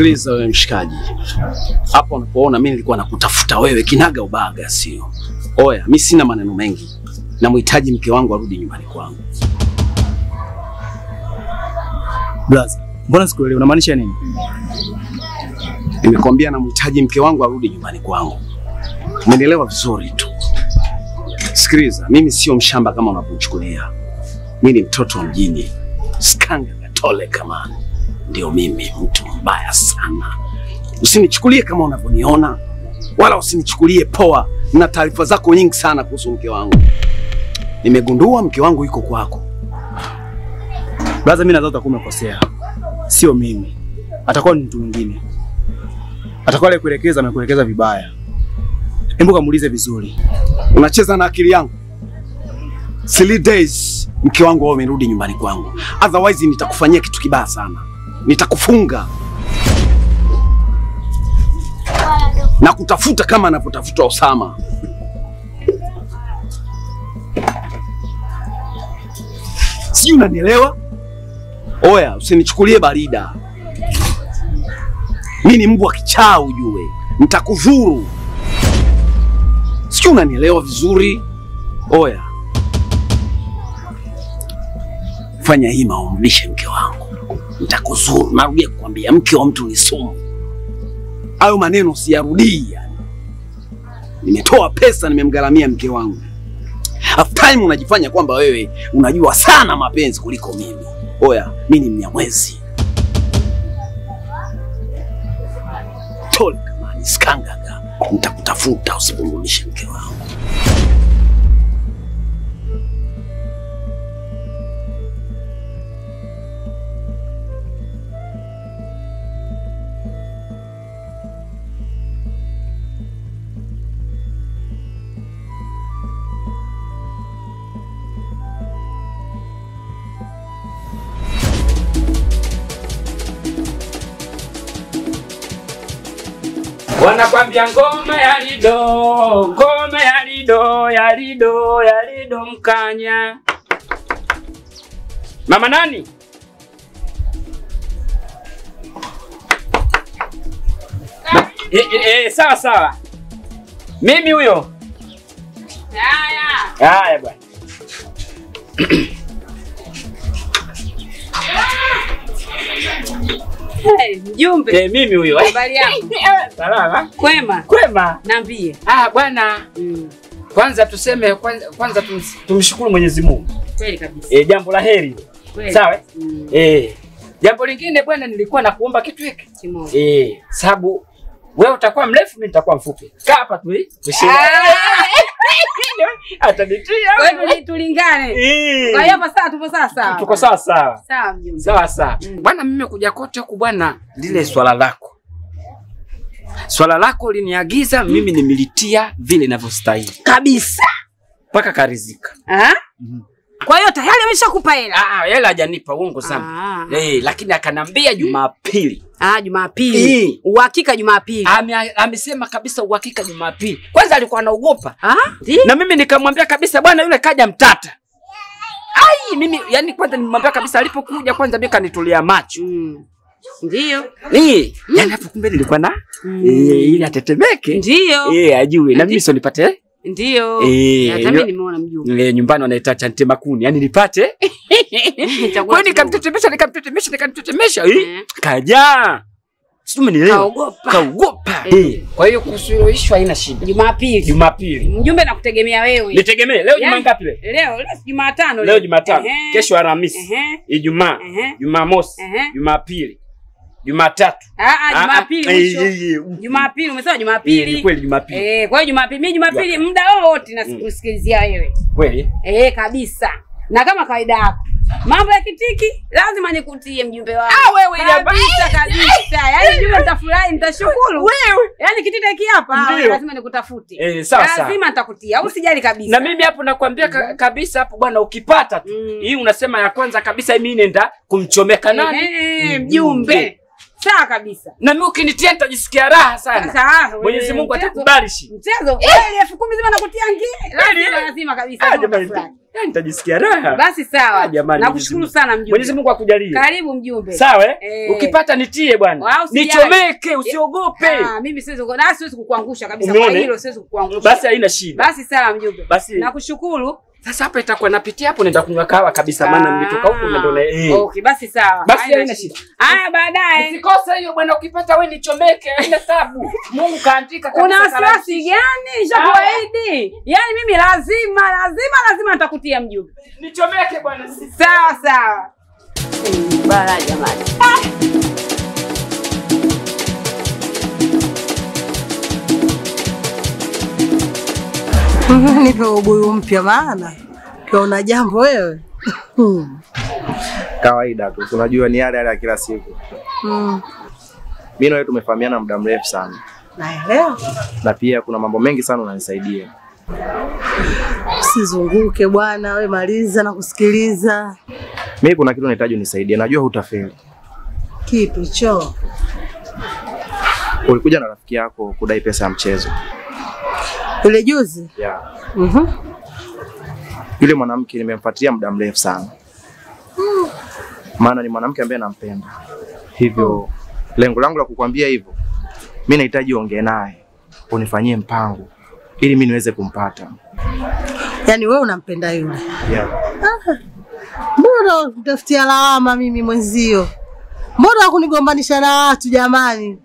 Sikiliza wewe mshikaji. Hapo unapoona mimi nilikuwa nakutafuta wewe kinaga ubaga sio. Oya, mimi sina maneno mengi. Namhitaji mke wangu arudi nyumbani kwangu. Blaza, mbona sikuelewi unamaanisha nini? Nimekwambia namhitaji mke wangu arudi nyumbani kwangu. Umenielewa vizuri tu. Sikiliza, mimi sio mshamba kama unavyochukulia. Mimi ni mtoto wa mjini. Skanga Katole kama. Ndio mimi mtu mbaya sana. Usinichukulie kama unavyoniona. Wala usinichukulie poa. Nina taarifa zako nyingi sana kuhusu mke wangu. Nimegundua mke wangu yuko kwako. Blaza, mimi nadhani utakuwa umekosea. Sio mimi. Atakuwa ni mtu mwingine. Atakuwa alikuelekeza na kuelekeza vibaya. Hebu kamuulize vizuri. Unacheza na akili yangu. 3 days mke wangu wao amerudi nyumbani kwangu. Otherwise nitakufanyia kitu kibaya sana. Nitakufunga. Na kutafuta kama anapotafuta Osama. Sijui unanielewa? Oya, usinichukulie barida. Mimi ni mbwa kichaa ujue. Nitakudhuru. Sijui unanielewa vizuri? Oya. Fanya hima umlishe mke wangu. Nitakudhuru. Narudia kukwambia mke wa mtu ni sumu. Hayo maneno siyarudii yani. Nimetoa pesa nimemgaramia mke wangu. Half time unajifanya kwamba wewe unajua sana mapenzi kuliko mimi. Oya, mimi ni Mnyamwezi. Tole kama ni skangaga. Nitakutafuta usipomrudishe mke wangu. Wanakwambia ngoma ya lido mkanya. Mama nani? Sawa. Mimi huyo. Haya bwana. Hey, mjumbe. Mimi huyo. Habari yako? Salama. Kwema. Niambie. Bwana. Kwanza tuseme kwanza tumshukuru Mwenyezi Mungu. Kweli kabisa. Jambo la heri. Sawa? Jambo lingine bwana nilikuwa nakuomba kitu hiki. Sababu wewe utakuwa mrefu mimi nitakuwa mfupi. Kaa hapa tu tushinde. Atanitia. Wewe tulingane. Kwa hiyo hapa sasa tupo sawa. Tuko sawa. Sawa mjumbe. Sawa. Bwana mimi kuja kote huku bwana lile swala lako. Swala lako liniagiza mimi nimilitia vile ninavyostahili. Kabisa. Paka karizika. Kwa hiyo tayari ameshakupa hela? Hela hajanipa uongo sana. Lakini akanambia Jumapili. Jumapili. Uhakika Jumapili. Amesema kabisa uhakika Jumapili. Kwanza alikuwa anaogopa. Na mimi nikamwambia kabisa bwana yule kaja mtata. Mimi yani kwanza nimwambia kabisa alipokuja kwanza mimi kanitulia macho. Ndio. Yani hapo kumbe nilikuwa na ili atetemeke. Ndio. Ajue na mimi sio nipate. Ndio. Hata mimi nimeona mjumbe. Nyumbani wanaita chante makuni. Yani nipate. Kwa nikamtetemesha. Kaja. Sio umenielewa? Kaogopa. Kwa hiyo kusuluhishwa haina shida. Jumapili. Mjumbe nakutegemea wewe. Nitegemee. Leo Jumaa ngapi leo? Leo Jumatano. Leo Jumatano. Kesho Alhamisi. Ijumaa. Jumamosi. Jumapili. Jumatatu. Jumapili. Jumapili umesema Jumapili. Ni kweli Jumapili. Kwa hiyo Jumapili, mimi Jumapili muda wote nasikusikilizia wewe. Kweli? Kabisa. Na kama kawaida yako. Mambo ya kitiki lazima nikutie mjumbe wangu. Wewe kabisa. Yaani mjumbe nitafurahi, nitashukuru. Wewe. Yaani kitita hiki hapa lazima nikutafute. Lazima nitakutia. Usijali kabisa. Na mimi hapo nakwambia kabisa hapo bwana ukipata tu. Hii unasema ya kwanza kabisa mimi nenda kumchomeka nani? Mjumbe. Sawa kabisa. Na mimi ukinitia nitajisikia raha sana. Sawa. Mwenyezi Mungu atakubali shi. Mchezo kweli 10,000 zima nakutia ngine. Lazima kabisa. Nitajisikia raha. Basi sawa. Nakushukuru sana mjumbe. Mwenyezi Mungu akujalie. Karibu mjumbe. Sawa Ukipata nitie bwana. Nichomeke usiogope. Mimi siwezi kuogopa. Siwezi kukuangusha kabisa kwa hilo siwezi kukuangusha. Basi haina shida. Basi sawa mjumbe. Nakushukuru. Sasa hapa itakuwa napitia hapo nenda kunywa kahawa kabisa maana nimetoka huko ndio Okay, basi sawa. Basi haina shida. Haya baadaye. Usikose hiyo bwana ukipata wewe nichomeke haina tabu. Mungu kaandika kabisa. Una wasiwasi gani? Nishakuahidi. Yaani mimi lazima nitakutia mjumbe. Nichomeke bwana. Sawa. Bala jamani. Nipe ubuyu mpya maana ukiona jambo wewe. Kawaida tu. Unajua ni yale ya kila siku. Mimi na wewe tumefahamiana muda mrefu sana. Naelewa. Na pia kuna mambo mengi sana unanisaidia. Usizunguke bwana, wewe maliza na kusikiliza. Mimi kuna kitu nahitaji unisaidie. Najua hutafeli. Kipi cho? Ulikuja na rafiki yako kudai pesa ya mchezo. Ile juzi? Yeah. Yule mwanamke nimemfuatilia muda mrefu sana. Maana ni mwanamke ambaye nampenda. Hivyo lengo langu la kukwambia hivyo, mimi nahitaji uongee naye, unifanyie mpango ili mimi niweze kumpata. Yaani wewe unampenda yule? Yeah. Mbona utafutia lawama mimi mwenzio? Mbona kunigombanisha na watu jamani?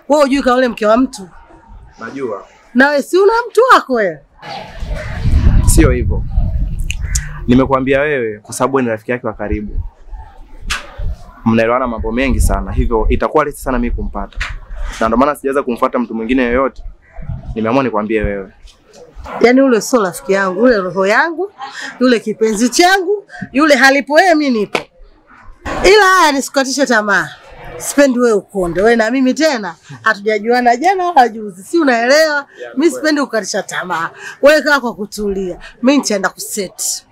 Wewe hujui kama yule mke wa mtu? Najua. Na wewe si una mtu wako wewe? Sio hivyo. Nimekuambia wewe kwa sababu ni rafiki yake wa karibu. Mnaelewana mambo mengi sana, hivyo itakuwa rahisi sana mimi kumpata. Na ndio maana sijaweza kumfuata mtu mwingine yoyote. Nimeamua nikwambie wewe. Yaani yule sio rafiki yangu, yule roho yangu, yule kipenzi changu, yule halipo yeye mimi nipo. Ila haya nisikukatishe tamaa. Sipendi wewe ukonde. Wewe na mimi tena hatujajuana jana wala juzi. Si unaelewa? Mimi sipendi kukatisha tamaa. Wewe kaa kwa kutulia. Mimi nitaenda kuseti.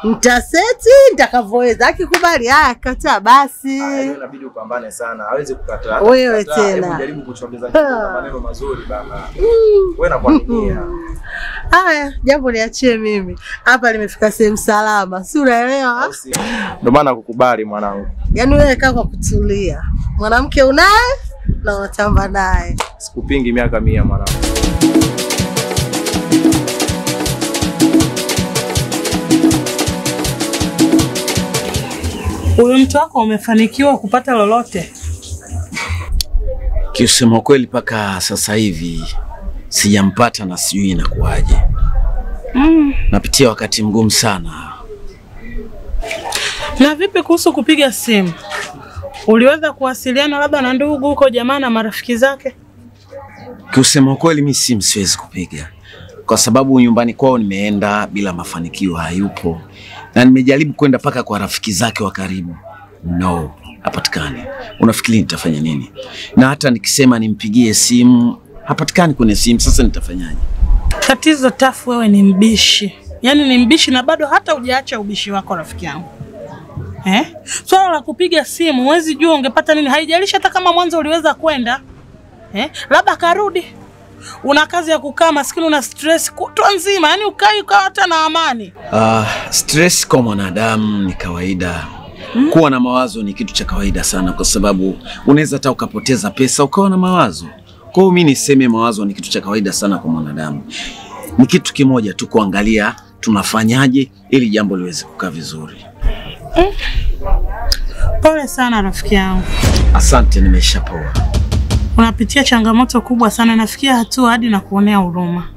Nitaseti nitakavyoweza. Akikubali haya kataa basi. Inabidi upambane sana. Hawezi kukataa. Wewe tena. Jaribu kuchongeza maneno mazuri baba. Wewe nakuaminia. Haya, jambo niachie mimi. Hapa nimefika sehemu salama. Si unaelewa? Ndio maana kukubali mwanangu. Yaani wewe kaa kwa kutulia. Mwanamke unaye na unatamba naye. Sikupingi miaka 100 mwanangu. Huyu mtu wako umefanikiwa kupata lolote? Kisema kweli paka sasa hivi sijampata na sijui inakuaje. Napitia wakati mgumu sana. Na vipi kuhusu kupiga simu? Uliweza kuwasiliana labda na ndugu huko jamaa na marafiki zake? Kusema kweli mimi siwezi kupiga. Kwa sababu nyumbani kwao nimeenda bila mafanikio, hayupo. Na nimejaribu kwenda paka kwa rafiki zake wa karibu. No, hapatikani. Unafikiri nitafanya nini? Na hata nikisema nimpigie simu, hapatikani kwenye simu, sasa nitafanyaje? Tatizo Tafu, wewe ni mbishi. Yaani ni mbishi na bado hata hujaacha ubishi wako rafiki yangu. Swala la kupiga simu, huwezi jua ungepata nini. Haijalishi hata kama mwanzo uliweza kwenda. Labda karudi. Una kazi ya kukaa maskini, una stress kutwa nzima, yani ukai ukawa hata na amani. Stress kwa mwanadamu ni kawaida. Kuwa na mawazo ni kitu cha kawaida sana, kwa sababu unaweza hata ukapoteza pesa ukawa na mawazo. Kwa hiyo mimi niseme mawazo ni kitu cha kawaida sana kwa mwanadamu. Ni kitu kimoja tu, kuangalia tunafanyaje ili jambo liweze kukaa vizuri. Pole sana rafiki yangu. Asante, nimeshapoa. Unapitia changamoto kubwa sana, nafikia hatua hadi na kuonea huruma.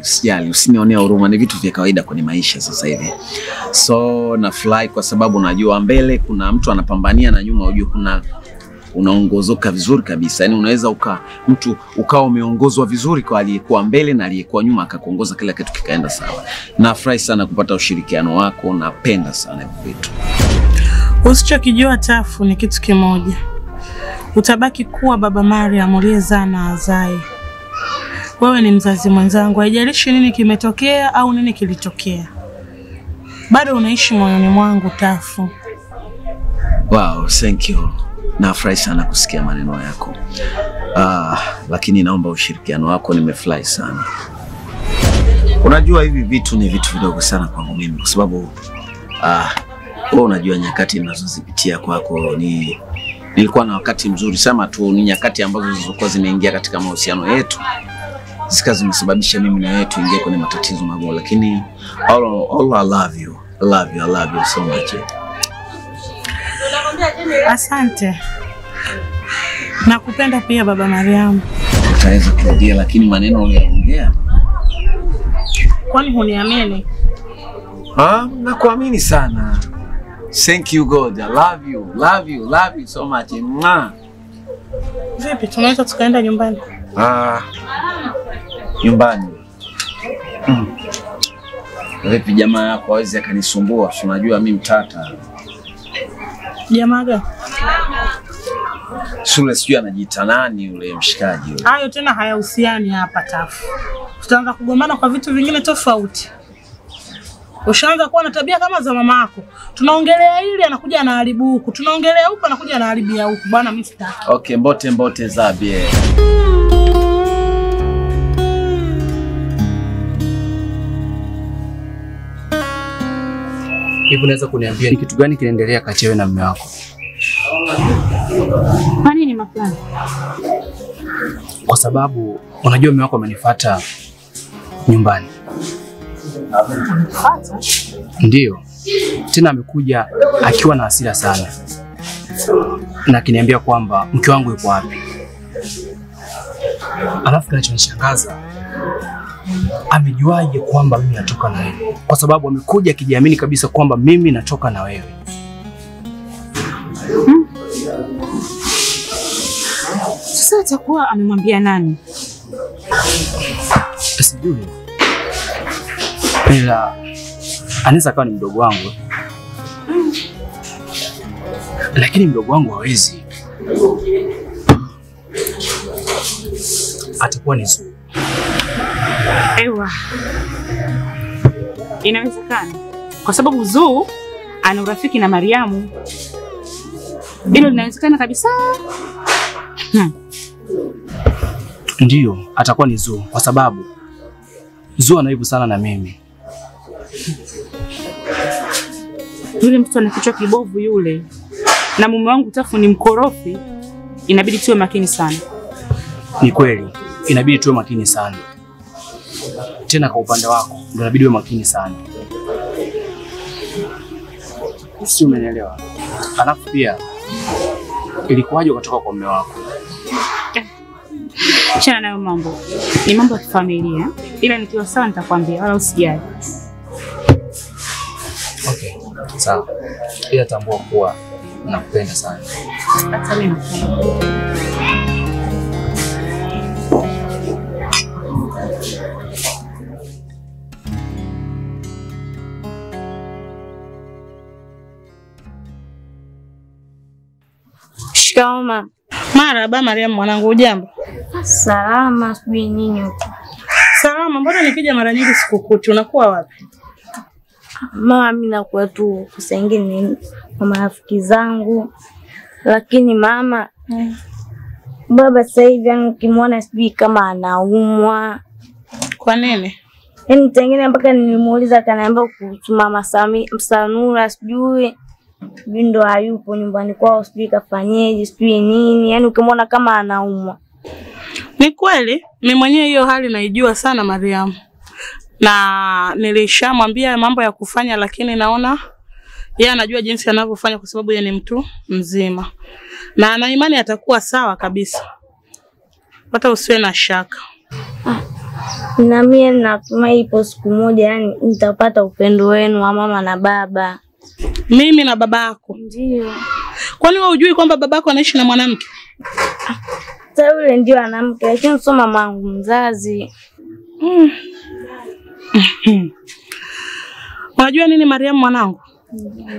Usijali, usinionea huruma, ni vitu vya kawaida kwenye maisha sasa hivi. So na fly kwa sababu najua mbele kuna mtu anapambania na nyuma unajua kuna unaongozoka vizuri kabisa. Yaani unaweza mtu ukawa umeongozwa vizuri kwa aliyekuwa mbele na aliyekuwa nyuma akakuongoza, kila kitu kikaenda sawa. Nafurahi sana kupata ushirikiano wako, napenda sana vitu. Usichokijua Tafu ni kitu kimoja. Utabaki kuwa baba Mariam uliyezaa na azae. Wewe ni mzazi mwenzangu, haijalishi nini kimetokea au nini kilitokea. Bado unaishi moyoni mwangu Tafu. Wow, thank you. Nafurahi sana kusikia maneno yako. Lakini naomba ushirikiano wako, nimefurahi sana. Unajua hivi vitu ni vitu vidogo sana kwangu mimi kwa sababu wewe unajua nyakati ninazozipitia kwako nilikuwa na wakati mzuri sana tu, ni nyakati ambazo zilizokuwa zimeingia katika mahusiano yetu zimesababisha mimi na wewe tuingie kwenye matatizo magumu, lakini all I love you. I love you so much. Asante. Nakupenda pia baba Mariam. Utaweza kurudia lakini maneno uliyoongea. Kwani huniamini? Nakuamini sana. Thank you God. I love you so much. Vipi, tunaweza tukaenda nyumbani? Nyumbani. Vipi jamaa yako hawezi akanisumbua? Unajua mimi mtata. Jamaa gani? Shule sijui anajiita nani yule mshikaji yule. Hayo tena hayahusiani hapa Tafu. Tutaanza kugombana kwa vitu vingine tofauti. Ushaanza kuwa na tabia kama za mama yako. Tunaongelea hili anakuja anaharibu huku. Tunaongelea huku anakuja anaharibia huku. Bwana mimi sitaki. Okay, mbote zabie. Hivi unaweza kuniambia ni kitu gani kinaendelea kati wewe na mume wako? Kwa nini mafulani? Kwa sababu unajua mume wako amenifuata nyumbani. Amenifuata? Ndio. Tena amekuja akiwa na hasira sana. Na akiniambia kwamba mke wangu yuko wapi. Alafu kinachonishangaza, amejuaje kwamba mimi natoka na wewe? Kwa sababu amekuja akijiamini kabisa kwamba mimi natoka na wewe. Sasa atakuwa amemwambia nani? Sijui. Ila anaweza kawa ni mdogo wangu. Lakini mdogo wangu hawezi. Atakuwa ni Zuu. Ewa. Inawezekana. Kwa sababu Zuu ana urafiki na Mariamu. Hilo linawezekana kabisa. Ndio, atakuwa ni Zuu kwa sababu Zuu anaibu sana na mimi. Yule mtu ana kichwa kibovu yule. Na mume wangu Tafu ni mkorofi. Inabidi tuwe makini sana. Ni kweli, inabidi tuwe makini sana. Tena kwa upande wako, ndio inabidi uwe makini sana. Si umenielewa? Alafu pia ilikuwaje ukatoka kwa mume wako? Chana nayo mambo. Ni mambo ya familia. Ila nikiwa sawa nitakwambia wala usijali. Okay, sawa. Ila tambua kuwa nakupenda sana. Hata mimi nakupenda. Shikamoo. Marahaba Mariam mwanangu, ujambo? Salama, sijui nini huko. Salama, mbona nikija mara nyingi sikukuti? Unakuwa wapi? Mama, mimi nakuwa tu kusengeni na marafiki zangu. Lakini mama, baba sasa hivi ukimwona sijui kama anaumwa. Kwa nini? Yaani tengine mpaka nilimuuliza kaniambia kuhusu mama Sanura sijui ndo hayupo nyumbani kwao, sijui kafanyeje, sijui nini. Yaani ukimwona kama anaumwa. Ni kweli, mimi mwenyewe hiyo hali naijua sana Mariam. Na nilishamwambia mambo ya kufanya, lakini naona yeye anajua jinsi anavyofanya kwa sababu yeye ni mtu mzima. Na ana imani atakuwa sawa kabisa. Hata usiwe na shaka. Na mimi natumai ipo siku moja yani nitapata upendo wenu wa mama na baba. Mimi na baba yako? Ndio. Kwani wewe hujui kwamba babako anaishi na mwanamke? Sasa yule ndio anamke, lakini sio mamangu mzazi. Unajua nini Mariam mwanangu?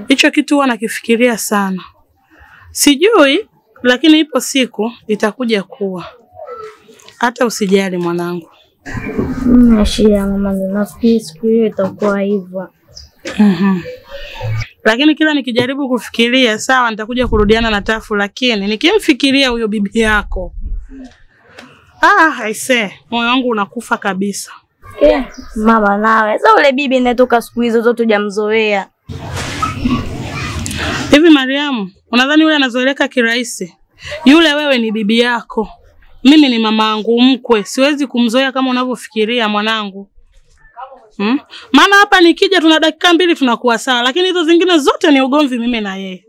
Hicho kitu huwa nakifikiria sana. Sijui, lakini ipo siku itakuja kuwa. Hata usijali mwanangu. Nashia mama, nafikiri siku hiyo itakuwa hivyo. Lakini kila nikijaribu kufikiria sawa nitakuja kurudiana na Tafu, lakini nikimfikiria huyo bibi yako aise, moyo wangu unakufa kabisa. Mama nawe, sasa ule bibi natoka siku hizo zote hujamzoea. Hivi Mariamu, unadhani yule anazoeleka kirahisi? Yule wewe ni bibi yako. Mimi ni mama yangu mkwe, siwezi kumzoea kama unavyofikiria mwanangu. Maana hapa nikija tuna dakika 2 tunakuwa sawa, lakini hizo zingine zote ni ugomvi mimi na yeye.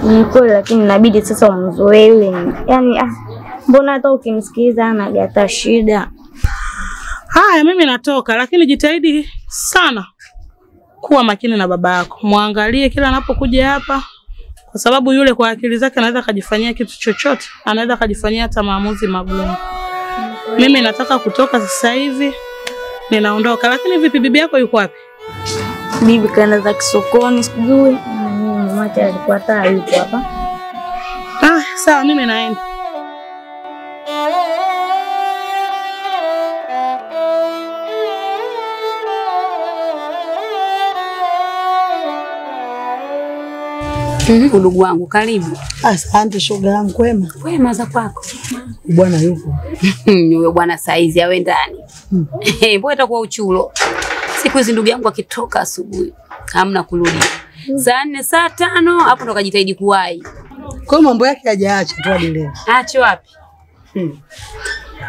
Ni kweli, lakini inabidi sasa umzoee yule. Yaani mbona hata ukimsikiliza anagata shida. Haya, mimi natoka, lakini jitahidi sana kuwa makini na baba yako. Muangalie kila anapokuja hapa, kwa sababu yule kwa akili zake anaweza kujifanyia kitu chochote, anaweza kujifanyia hata maamuzi magumu. Mimi nataka kutoka sasa hivi, ninaondoka. Lakini vipi bibi yako yuko wapi? Bibi kaenda za kisokoni sijui. Mama alikuwa hata yuko hapa. Sawa, mimi naenda. Ndugu wangu karibu. Asante shoga yangu, kwema? Kwema za kwako. Bwana yupo. Yule bwana saizi awe ndani. Mbona itakuwa uchulo. Siku hizi ndugu yangu akitoka asubuhi hamna kurudi. Saa 4 saa 5 hapo ndo kajitahidi kuwahi. Kwa mambo yake hajaacha tu hadi leo. Aache wapi?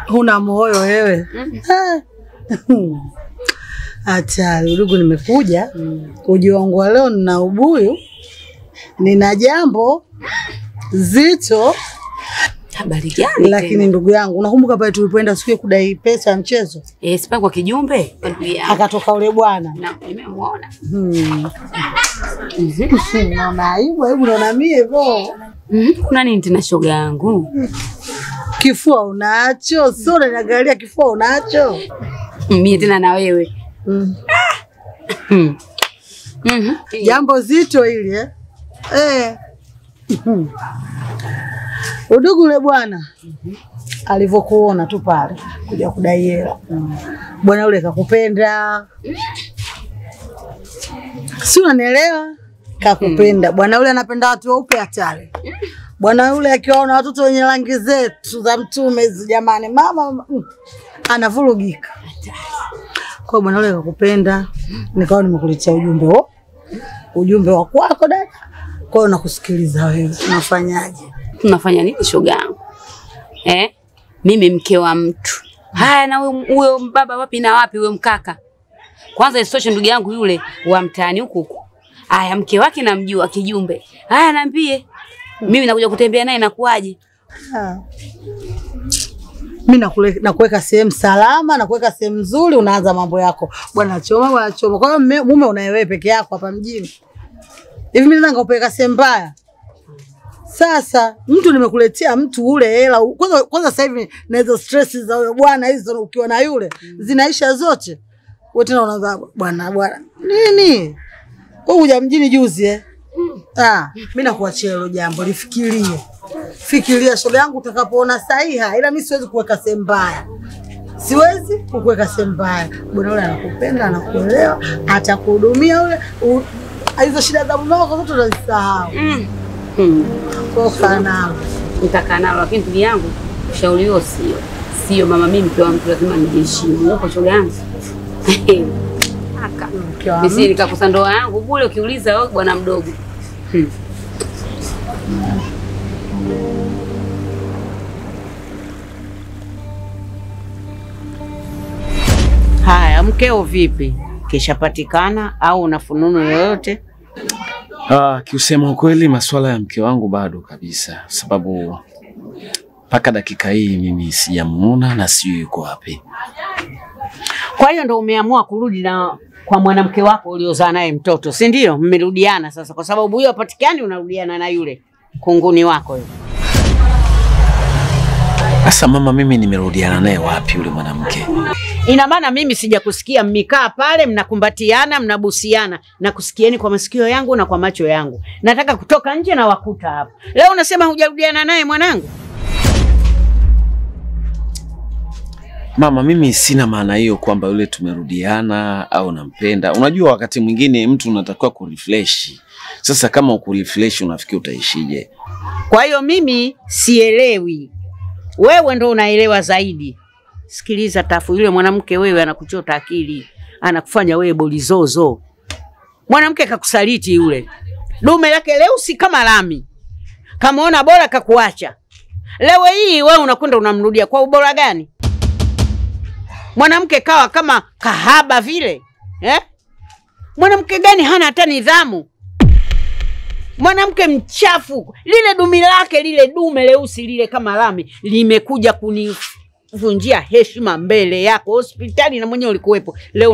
Huna moyo wewe. Acha ndugu, nimekuja kujiongea leo na ubuyu. Nina jambo zito. Habari gani? Lakini ndugu yangu, unakumbuka pale tulipoenda siku kudai pesa ya mchezo? Sipa kwa kijumbe. Akatoka ule bwana. Na nimemuona. Naona aibu naona mie hivyo. Kuna nini tena shoga yangu? Kifua unacho, sio unaangalia kifua unacho. Mimi tena na wewe. Jambo zito hili Udugu ule bwana alivyokuona tu pale kuja kudai hela. Bwana ule kakupenda. Si unanielewa? Kakupenda. Bwana ule anapenda watu weupe hatari. Bwana ule akiwaona watoto wenye rangi zetu za mtume hizo, jamani, mama anavurugika. Kwa bwana ule kakupenda, nikawa nimekuletea ujumbe wa kwako dada. Kwa hiyo nakusikiliza wewe. Unafanyaje? Tunafanya nini shoga yangu? Mimi mke wa mtu. Haya, na huyo baba wapi na wapi huyo mkaka? Kwanza isitoshe ndugu yangu yule wa mtaani huko. Haya, mke wake namjua kijumbe. Haya, niambie. Mimi nakuja kutembea naye nakuaje? Mimi nakuweka sehemu salama na kuweka sehemu nzuri, unaanza mambo yako. Bwana choma. Kwa hiyo mume unayewe peke yako hapa mjini. Hivi mimi nataka kupeleka sehemu mbaya. Sasa mtu nimekuletea mtu ule hela. Kwanza sasa hivi na hizo stress za huyo bwana hizo ukiwa na yule zinaisha zote. Wewe tena unaanza bwana. Nini? Wewe uja mjini juzi mimi nakuachia hilo jambo lifikirie. Fikiria shoga yangu utakapoona sahiha, ila mimi siwezi kuweka sehemu mbaya. Siwezi kukuweka sehemu mbaya. Bwana yule anakupenda, anakuelewa, atakuhudumia yule. Hizo shida za mume wako zote unazisahau. Kwa sana nitakaa nalo, lakini ndugu yangu ushauri huo sio mama, mimi mke wa mtu lazima nijiheshimu. Uko shoga yangu. Mimi nikakosa ndoa yangu bure ukiuliza wewe bwana mdogo. Haya, mkeo vipi? Kishapatikana au una fununu yoyote? Kiusema ukweli masuala ya mke wangu bado kabisa, sababu mpaka dakika hii mimi sijamuona na sijui yuko wapi. Kwa hiyo ndo umeamua kurudi na kwa mwanamke wako uliozaa naye mtoto, si ndio? Mmerudiana sasa kwa sababu huyo hapatikani, unarudiana na yule kunguni wako yule. Sasa mama, mimi nimerudiana naye wapi yule mwanamke? Ina maana mimi sijakusikia mmikaa pale mnakumbatiana, mnabusiana, na kusikieni kwa masikio yangu na kwa macho yangu. Nataka kutoka nje na wakuta hapa. Leo unasema hujarudiana naye mwanangu? Mama, mimi sina maana hiyo kwamba yule tumerudiana au nampenda. Unajua wakati mwingine mtu unatakiwa kurefresh. Sasa kama ukurefresh unafikiri utaishije? Kwa hiyo mimi sielewi. Wewe ndo unaelewa zaidi. Sikiliza Tafu, yule mwanamke wewe anakuchota akili. Anakufanya wewe bolizozo. Mwanamke kakusaliti yule. Dume lake leusi kama lami. Kamaona bora kakuacha. Leo hii wewe unakwenda unamrudia kwa ubora gani? Mwanamke kawa kama kahaba vile. Mwanamke gani hana hata nidhamu? Mwanamke mchafu. Lile dume lake, lile dume leusi lile kama lami limekuja kunivunjia heshima mbele yako hospitali na mwenyewe ulikuwepo. Leo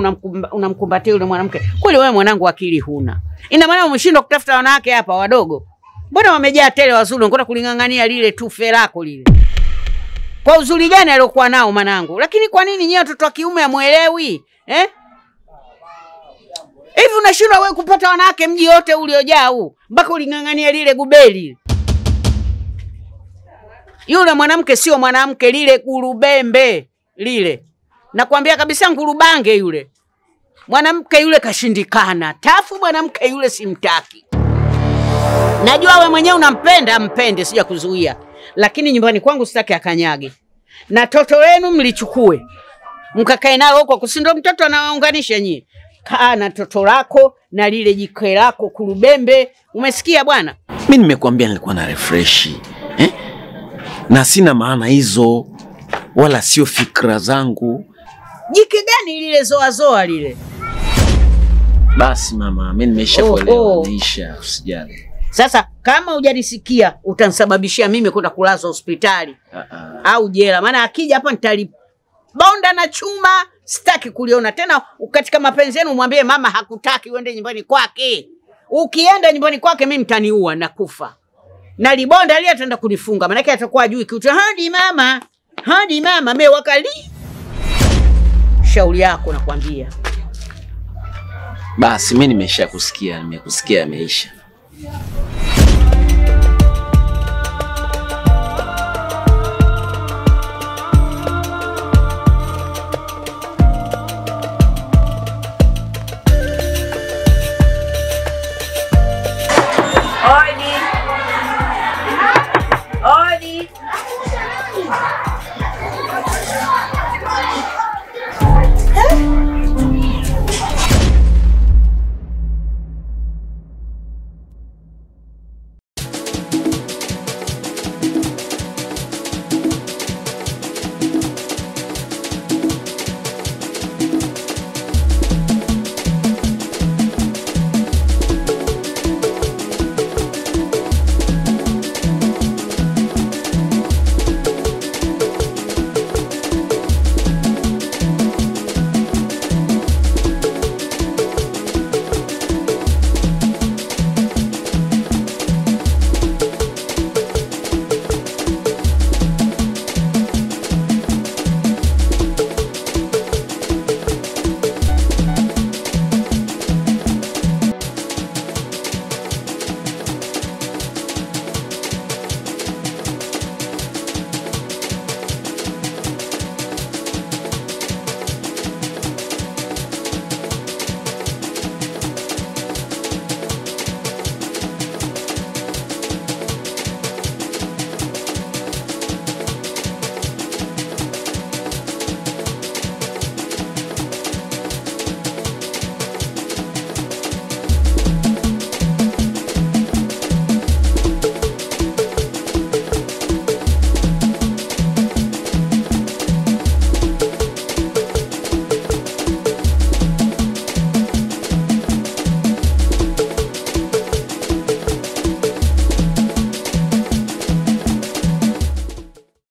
unamkumbatia yule mwanamke. Kweli wewe mwanangu akili huna. Ina maana umeshindwa kutafuta wanawake hapa wadogo. Mbona wamejaa tele wazuri ngoja kulingangania lile tufe lako lile. Kwa uzuri gani aliokuwa nao manangu? Lakini kwa nini nyewe watoto wa kiume hamuelewi? Hivi unashindwa wewe kupata wanawake mji wote uliojaa huu mpaka ulingangania lile gubeli. Yule mwanamke sio mwanamke, lile kurubembe lile. Nakwambia kabisa ngurubange yule. Mwanamke yule kashindikana. Tafu mwanamke yule simtaki. Najua wewe mwenyewe unampenda, mpende, sija kuzuia. Lakini nyumbani kwangu sitaki akanyage. Na toto wenu mlichukue. Mkakae nao huko kusindo mtoto anawaunganisha nyinyi. Kaa na toto lako na lile jike lako kurubembe. Umesikia bwana? Mimi nimekuambia nilikuwa na refresh. Na sina maana hizo wala sio fikra zangu. Jike gani lile zoa lile? Basi mama, mimi nimeshakuelewa, niisha, usijali. Sasa kama hujanisikia utanisababishia mimi kwenda kulazwa hospitali au jela. Maana akija hapa nitalibonda na chuma, sitaki kuliona tena. Katika mapenzi yenu mwambie mama hakutaki uende nyumbani kwake. Ukienda nyumbani kwake mimi mtaniua na kufa. Na libonda lile ataenda kunifunga. Maana yake atakuwa ajui kitu. Hadi mama mimi wakali. Shauri yako nakwambia. Basi mimi nimekusikia, imeisha.